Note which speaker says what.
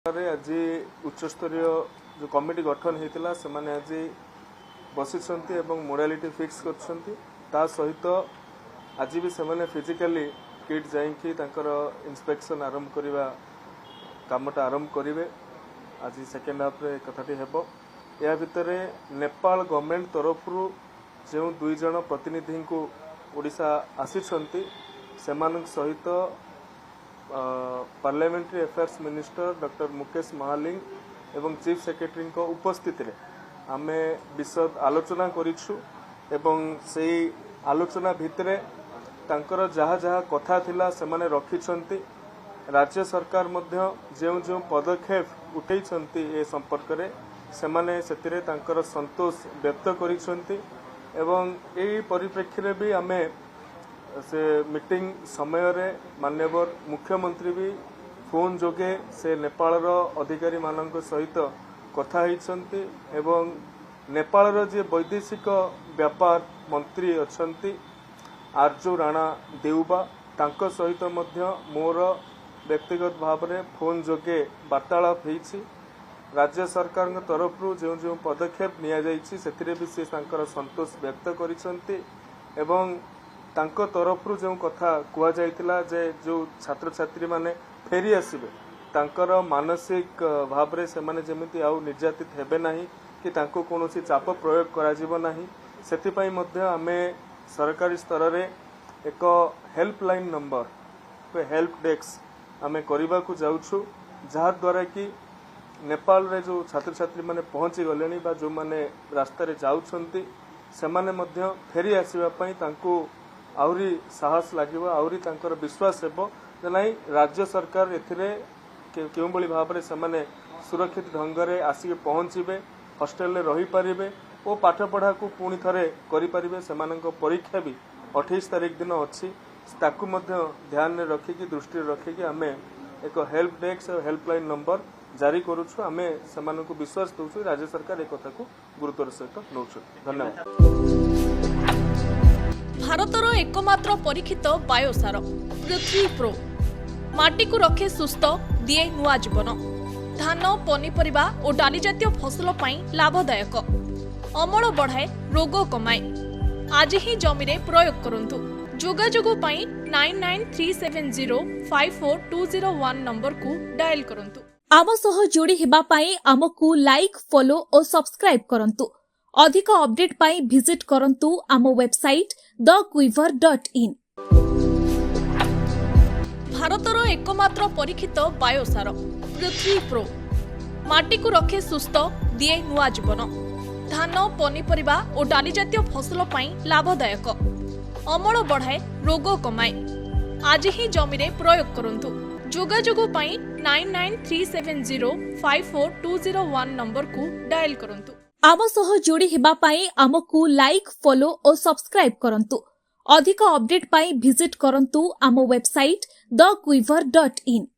Speaker 1: आज उच्चस्तरीय जो कमिटी गठन होता से आज बसी मोडालिटी फिक्स कर सहित आज भी से फिजिकली किट जाइए इंस्पेक्शन आरंभ करवा कामटा आरंभ करेंगे। आज सेकेंड हाफ रे कथाटी हेबो। या भितर नेपाल गवर्नमेंट तरफ जो 2 जन प्रतिनिधि को ओडिशा आसीछंती सेमान सहित parliamentary affairs minister doctor Mukesh Mahaling एवं चीफ सेक्रेटरी को उपस्थित रे आमे विशद आलोचना करिछु एवं से आलोचना भितरे तांकर जहा जहा कथा थिला से माने रखिछंती। राज्य सरकार मध्य जो जो पदक्षेप उठैछंती ए संपर्क रे से माने सेतिरे तांकर संतोष व्यक्त करिछंती एवं एई परिप्रेक्षी रे भी आमे से मीटिंग समय रे माननीय मुख्यमंत्री भी फोन जोगे से नेपाल रो अधिकारी मानक सहित कथा होइछंती एवं नेपाल रो जे वैदेशिक व्यापार मंत्री अछंती आर्जू राणा देउबा तांको सहित मध्य मोर व्यक्तिगत भाव में फोन जोगे वार्तालाप होइछि। राज्य सरकार तरफ जो जो पदक्षेप निया जाइछि सेतिरे भी से तांकर संतोष व्यक्त करिसंती एवं तांको तरफ जो कथा कुआ जाइतिला जे जो छात्र छात्री माने फेरी आसिबे तांकर मानसिक भाव रे से माने जेमिति आउ निर्यातित हेबे नाही कि तांको कोनोसी चाप प्रयोग करा जिवो नाही सेति पई मध्य आमे सरकारी स्तर रे एक हेल्पलाइन नंबर हेल्प डेस्क आमे करिबा को जाउछु जहा द्वारा कि नेपाल रे जो छात्र छात्री माने पहुंची गलेनी बा जो माने रास्ता रे जाउछंती से माने मध्य फेरी आसीबा पई तांको आउरी साहस लागिबो आउरी तांकर विश्वास हेबो जे नाही राज्य सरकार एथिरे केउ बळी भाव रे से माने सुरक्षित ढंग रे आसी पहुंचीबे हॉस्टल रे रही परिबे ओ पाठ पढ़ा को पुणी थरे करि परिबे। सेमानंको परीक्षा भी 28 तारिख दिन अछि ताकू मध्य ध्यान में रखिकी दृष्टि रखिकी आमे एक हेल्प डेस्क और हेल्पलाइन नंबर जारी करूछु। आमे सेमानंको विश्वास दउछु राज्य सरकार एक कथा को गुरुत्वर सहित नउछु। धन्यवाद।
Speaker 2: भारतर एकमात्र परीक्षित बायोसार पृथ्वी प्रो माटी को रखे सुस्थ दिए नुआ जीवन धान पनीपरिबा और डाली जातीय फसल पाई लाभदायक अमल बढ़ाए रोग कमाए। आज ही जमीरे प्रयोग करंतु। जोगाजोग पाई 9937054201 नंबर को डायल करंतु।
Speaker 3: आम सह जोड़ी हेबा पाई आमको लाइक फॉलो और सब्सक्राइब करंतु। अधिक अपडेट पाई विजिट करंतु आम वेबसाइट thequiver.in।
Speaker 2: भारतर एकमात्र परीक्षित बायोसार पृथ्वी प्रो माटी को रखे सुस्थ दिए नुआ जीवन धान पनीपरिबा और डाली जातीय फसल पाई लाभदायक अमल बढ़ाए रोग कमाए। आज ही जमीरे प्रयोग करंतु। जोगाजोग पाई 9937054201 नंबर को डायल करंतु।
Speaker 3: आम सह जोड़ी हेबा पाई आमको लाइक फॉलो और सब्सक्राइब करंतु। अधिक अपडेट पाई विजिट करंतु आम वेबसाइट thequiver.in।